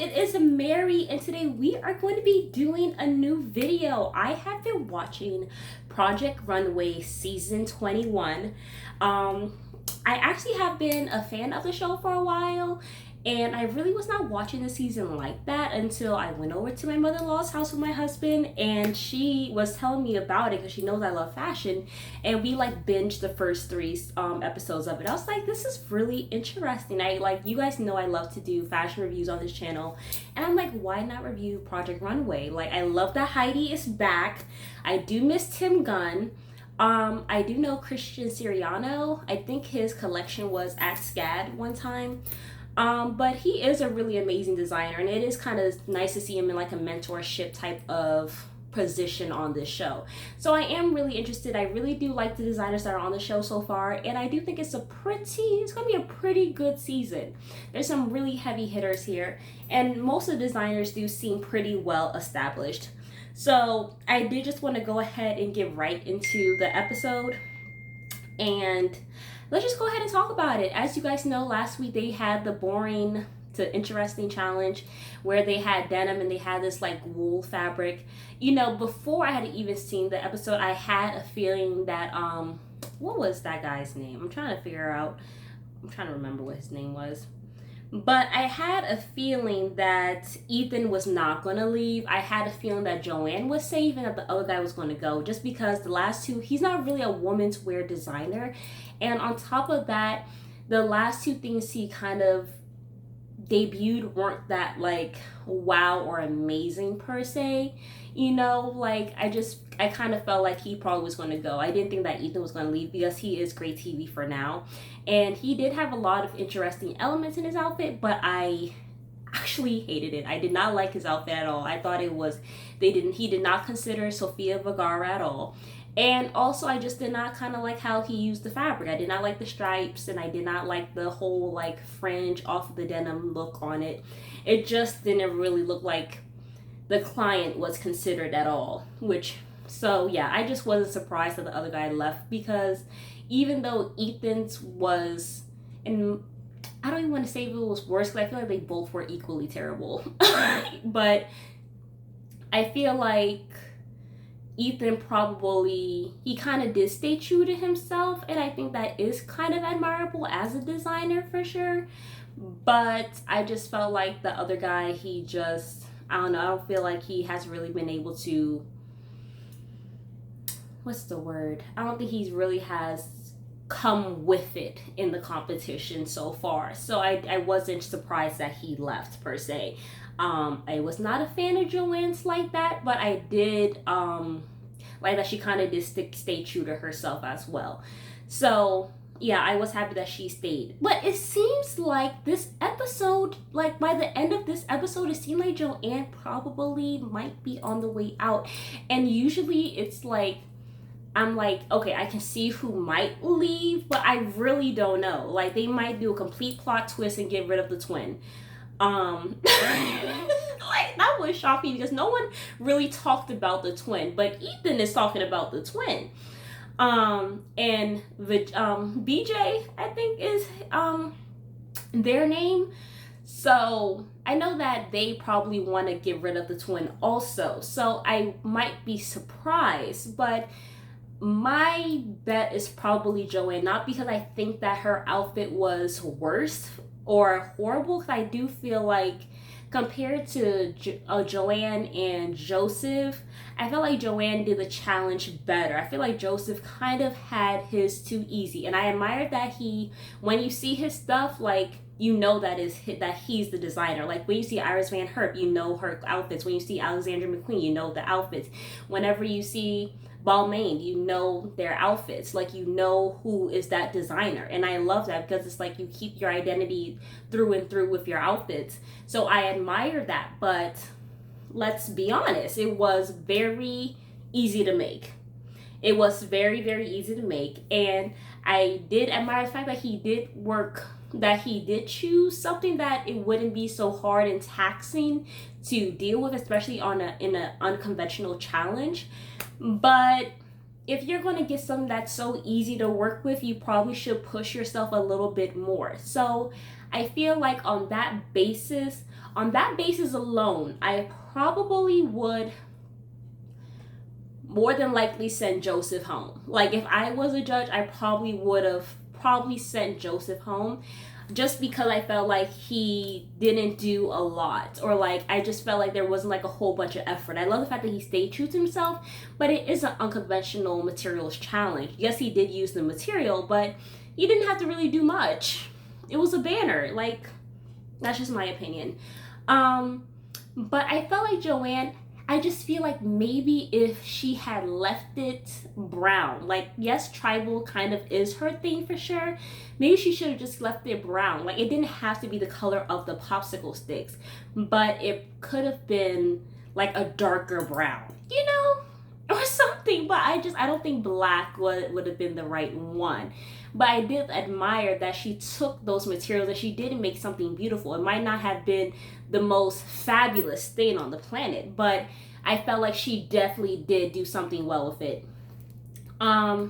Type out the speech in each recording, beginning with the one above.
it is Mary, and today we are going to be doing a new video. I have been watching Project Runway season 21. I actually have been a fan of the show for a while, and I really was not watching the season like that until I went over to my mother-in-law's house with my husband, and she was telling me about it because she knows I love fashion, and we like binged the first three episodes of it. I was like, this is really interesting. You guys know I love to do fashion reviews on this channel, and I'm like, why not review Project Runway? Like, I love that Heidi is back. I do miss Tim Gunn. I do know Christian Siriano. I think his collection was at SCAD one time. But he is a really amazing designer, and it is kind of nice to see him in like a mentorship type of position on this show. So I am really interested. I really do like the designers that are on the show so far, and I do think it's gonna be a pretty good season. There's some really heavy hitters here, and most of the designers do seem pretty well established. So I did just want to go ahead and get right into the episode, and let's just go ahead and talk about it. As you guys know, last week they had the boring to interesting challenge where they had denim and they had this like wool fabric. You know, before I had even seen the episode, I had a feeling that what was that guy's name? I'm trying to remember what his name was. But I had a feeling that Ethan was not going to leave. I had a feeling that Joanne was safe and that the other guy was going to go, just because the last two, he's not really a women's wear designer. And on top of that, the last two things he kind of debuted weren't that like wow or amazing per se. You know, like I kind of felt like he probably was going to go. I didn't think that Ethan was going to leave because he is great TV for now. And he did have a lot of interesting elements in his outfit, but I actually hated it. I did not like his outfit at all. I thought he did not consider Sofia Vergara at all. And also, I just did not kind of like how he used the fabric. I did not like the stripes, and I did not like the whole like fringe off of the denim look on it. It just didn't really look like the client was considered at all. So yeah, I just wasn't surprised that the other guy left, because even though Ethan's was, and I don't even want to say if it was worse, because I feel like they both were equally terrible. But I feel like Ethan he kind of did stay true to himself, and I think that is kind of admirable as a designer for sure. But I just felt like the other guy, I don't know, I don't feel like he has really been able to, what's the word? I don't think he really has come with it in the competition so far. So I wasn't surprised that he left per se. I was not a fan of Joanne's like that, but I did like that she kind of did stay true to herself as well. So yeah, I was happy that she stayed. But it seems like this episode, like by the end of this episode, it seemed like Joanne probably might be on the way out. And usually it's like, I'm like, okay, I can see who might leave, but I really don't know. Like, they might do a complete plot twist and get rid of the twin. Like, that was shocking because no one really talked about the twin, but Ethan is talking about the twin. And the BJ, I think, is their name. So I know that they probably want to get rid of the twin also. So I might be surprised, but my bet is probably Joanne, not because I think that her outfit was worse or horrible, because I do feel like compared to Joanne and Joseph, I felt like Joanne did the challenge better. I feel like Joseph kind of had his too easy, and I admire that when you see his stuff, like, you know that he's the designer. Like, when you see Iris Van Herp, you know her outfits. When you see Alexandra McQueen, you know the outfits. Whenever you see Balmain, you know their outfits. Like, you know who is that designer. And I love that, because it's like you keep your identity through and through with your outfits. So I admire that. But let's be honest, it was very easy to make. It was very, very easy to make. And I did admire the fact that he did choose something that it wouldn't be so hard and taxing to deal with, especially in an unconventional challenge. But if you're going to get something that's so easy to work with, you probably should push yourself a little bit more. So I feel like on that basis, On that basis alone, I probably would more than likely send Joseph home. Like, if I was a judge, I probably would have sent Joseph home, just because I felt like he didn't do a lot, or like I just felt like there wasn't like a whole bunch of effort. I love the fact that he stayed true to himself, but it is an unconventional materials challenge. Yes, he did use the material, but he didn't have to really do much. It was a banner. Like, that's just my opinion. But I felt like Joanne, I just feel like maybe if she had left it brown, like, yes, tribal kind of is her thing for sure. Maybe she should have just left it brown. Like, it didn't have to be the color of the popsicle sticks, but it could have been like a darker brown, you know, or something. But I don't think black would have been the right one. But I did admire that she took those materials and she did make something beautiful. It might not have been the most fabulous thing on the planet, but I felt like she definitely did do something well with it. I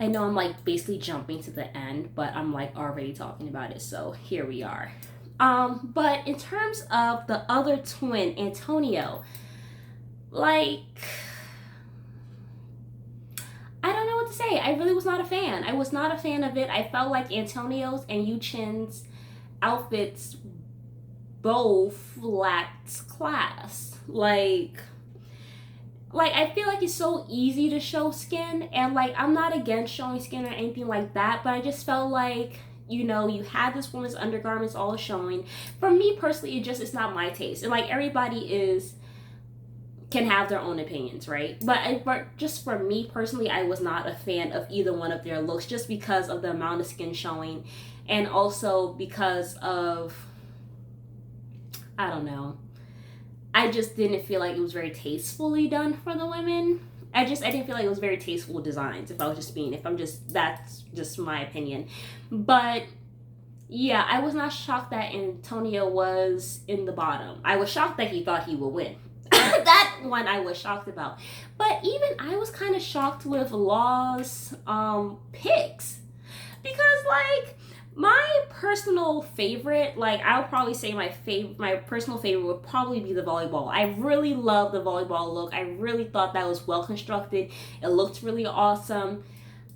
know I'm like basically jumping to the end, but I'm like already talking about it, so here we are. But in terms of the other twin, Antonio, like, I don't know what to say. I really was not a fan. I was not a fan of it. I felt like Antonio's and Yuchin's outfits both lacked class. Like I feel like it's so easy to show skin, and like I'm not against showing skin or anything like that, but I just felt like, you know, you had this woman's undergarments all showing. For me personally, it's not my taste, and like everybody can have their own opinions, right? But just for me personally, I was not a fan of either one of their looks, just because of the amount of skin showing, and also because of, I don't know, I just didn't feel like it was very tastefully done for the women. I didn't feel like it was very tasteful designs, that's just my opinion. But yeah, I was not shocked that Antonio was in the bottom. I was shocked that he thought he would win. That one I was shocked about. But even I was kind of shocked with Law's picks, because like my personal favorite, like I'll probably say my personal favorite would probably be the volleyball. I really love the volleyball look. I really thought that was well constructed. It looked really awesome.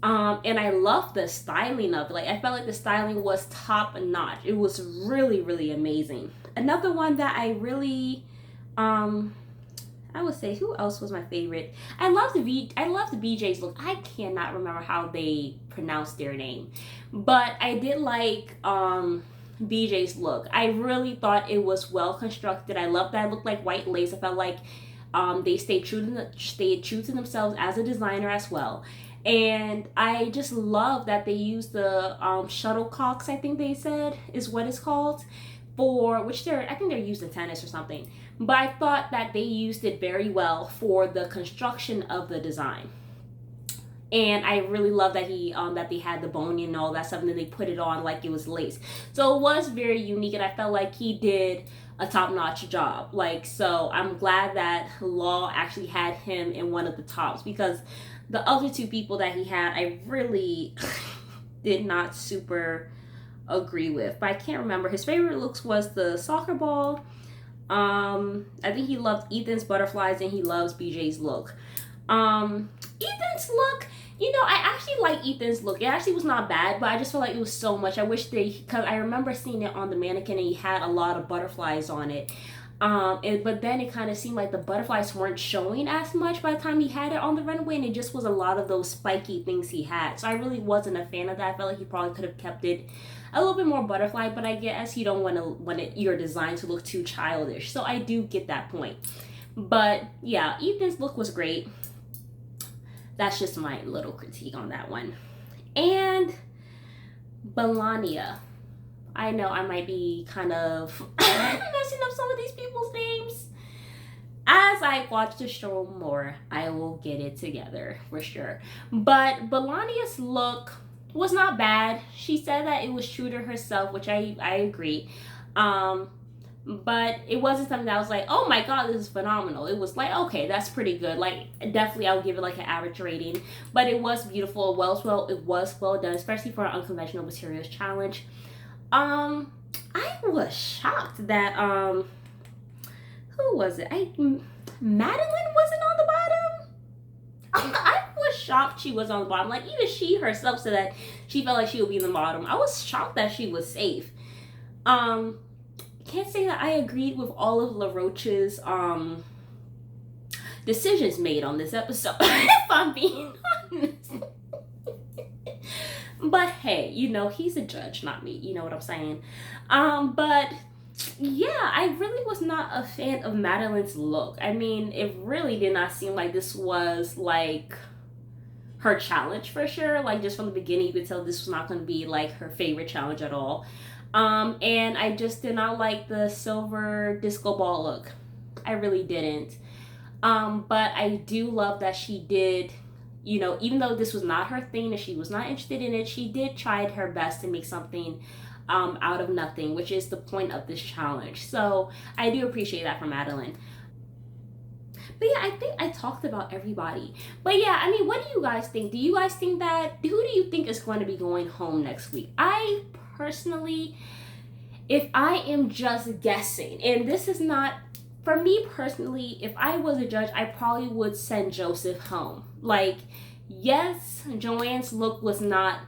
And I love the styling of it. Like, I felt like the styling was top notch. It was really, really amazing. Another one that I really, I would say, who else was my favorite? I love the BJ's look. I cannot remember how they pronounce their name, but I did like BJ's look. I really thought it was well constructed. I love that it looked like white lace. I felt like they stayed true to themselves as a designer as well. And I just love that they used the shuttlecocks, I think they said is what it's called, I think they're used in tennis or something. But I thought that they used it very well for the construction of the design. And I really love that that they had the bone and all that stuff, and then they put it on like it was lace. So it was very unique, and I felt like he did a top-notch job. Like, so I'm glad that Law actually had him in one of the tops, because the other two people that he had, I really did not super agree with. But I can't remember. His favorite looks was the soccer ball. I think he loved Ethan's butterflies, and he loves BJ's look. Ethan's look, you know, I actually like Ethan's look. It actually was not bad, but I just felt like it was so much. I wish because I remember seeing it on the mannequin and he had a lot of butterflies on it. But then it kind of seemed like the butterflies weren't showing as much by the time he had it on the runway, and it just was a lot of those spiky things he had. So I really wasn't a fan of that. I felt like he probably could have kept it a little bit more butterfly, but I guess you don't want your design to look too childish. So I do get that point. But yeah, Ethan's look was great. That's just my little critique on that one. And Melania. I know I might be kind of messing up some of these people's names. As I watch the show more, I will get it together for sure. But Melania's look was not bad. She said that it was true to herself, which I agree. But it wasn't something that I was like, oh my god, this is phenomenal. It was like, okay, that's pretty good. Like, definitely I would give it like an average rating. But it was beautiful. It was well done, especially for an unconventional materials challenge. I I was shocked that who was it? Madeline wasn't on the bottom. I was shocked she was on the bottom. Like, even she herself said that she felt like she would be in the bottom. I was shocked that she was safe. Can't say that I agreed with all of LaRoche's decisions made on this episode, if I'm being honest. But hey, you know, he's a judge, not me. You know what I'm saying? But yeah, I really was not a fan of Madeline's look. I mean, it really did not seem like this was like her challenge for sure. Like, just from the beginning, you could tell this was not going to be like her favorite challenge at all. And I just did not like the silver disco ball look. I really didn't. But I do love that she did, you know, even though this was not her thing and she was not interested in it, she did try her best to make something out of nothing, which is the point of this challenge. So I do appreciate that from Madeline. But yeah, I think I talked about everybody. But yeah, I mean, what do you guys think? Do you guys think that, who do you think is going to be going home next week? I personally, if I am just guessing, and this is not, for me personally, if I was a judge, I probably would send Joseph home. Like, yes, Joanne's look was not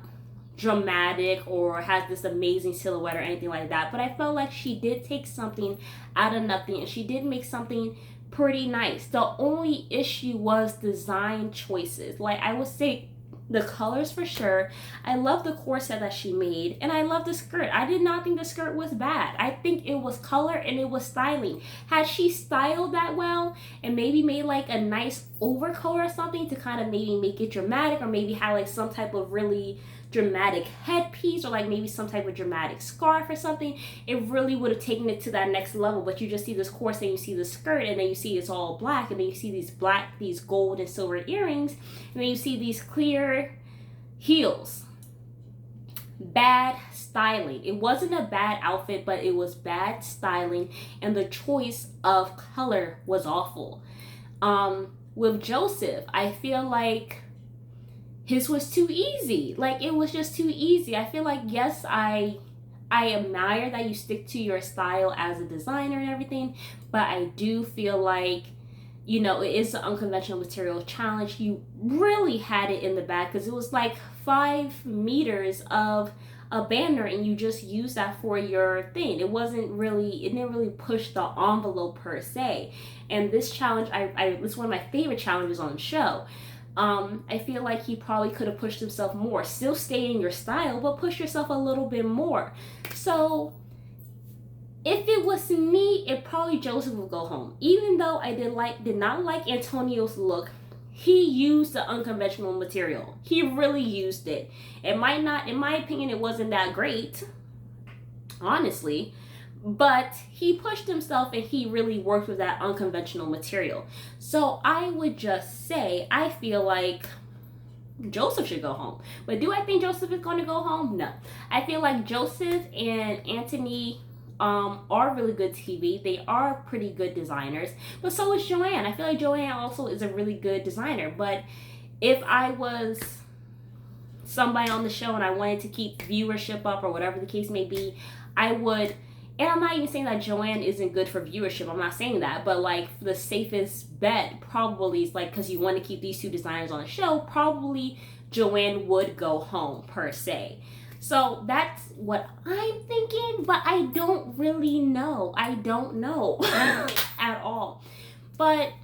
dramatic or has this amazing silhouette or anything like that, but I felt like she did take something out of nothing and she did make something pretty nice. The only issue was design choices. Like, I would say the colors for sure. I love the corset that she made, and I love the skirt. I did not think the skirt was bad. I think it was color and it was styling. Had she styled that well and maybe made like a nice overcoat or something to kind of maybe make it dramatic, or maybe had like some type of really dramatic headpiece, or like maybe some type of dramatic scarf or something, it really would have taken it to that next level. But you just see this corset and you see the skirt, and then you see it's all black, and then you see these gold and silver earrings, and then you see these clear heels. Bad styling. It wasn't a bad outfit, but it was bad styling, and the choice of color was awful. With Joseph, I feel like his was too easy. Like, it was just too easy. I feel like, yes, I admire that you stick to your style as a designer and everything, but I do feel like, you know, it is an unconventional material challenge. You really had it in the bag because it was like 5 meters of a banner and you just used that for your thing. It didn't really push the envelope per se. And this challenge, it's one of my favorite challenges on the show. I feel like he probably could have pushed himself more. Still stay in your style, but push yourself a little bit more. So if it was me, it probably Joseph would go home. Even though I did not like Antonio's look, he used the unconventional material. He really used it. It might not, in my opinion, it wasn't that great, honestly. But he pushed himself and he really worked with that unconventional material. So I would just say, I feel like Joseph should go home. But do I think Joseph is going to go home? No. I feel like Joseph and Anthony are really good TV. They are pretty good designers. But so is Joanne. I feel like Joanne also is a really good designer. But if I was somebody on the show and I wanted to keep viewership up or whatever the case may be, I would. And I'm not even saying that Joanne isn't good for viewership. I'm not saying that. But like, the safest bet probably is like, because you want to keep these two designers on the show, probably Joanne would go home per se. So that's what I'm thinking. But I don't really know. I don't know at all. But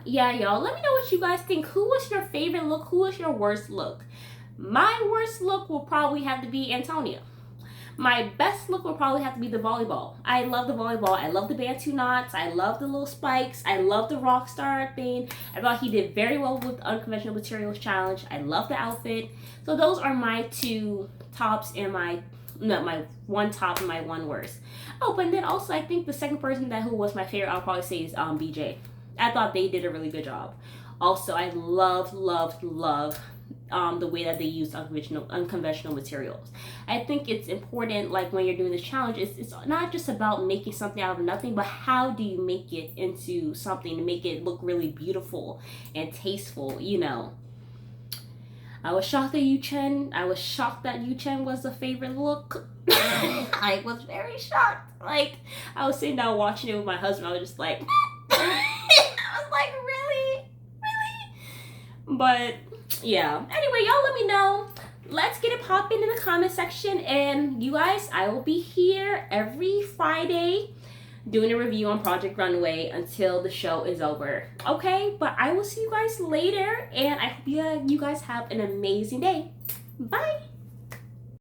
yeah, y'all, let me know what you guys think. Who was your favorite look? Who was your worst look? My worst look will probably have to be Antonia. My best look will probably have to be the volleyball. I love the volleyball. I love the bantu knots. I love the little spikes. I love the rock star thing. I thought he did very well with the unconventional materials challenge. I love the outfit. So those are my 2 tops and my 1 top and my 1 worst. Oh, but then also I think the second person who was my favorite, I'll probably say is BJ. I thought they did a really good job. Also, I love the way that they use unconventional materials. I think it's important, like when you're doing this challenge, it's not just about making something out of nothing, but how do you make it into something to make it look really beautiful and tasteful, you know. I was shocked that Yu Chen was the favorite look. I was very shocked. Like, I was sitting down watching it with my husband. I was just like, I was like, really? But yeah. Anyway, y'all let me know. Let's get it popping in the comment section. And you guys, I will be here every Friday doing a review on Project Runway until the show is over. Okay? But I will see you guys later. And I hope you guys have an amazing day. Bye.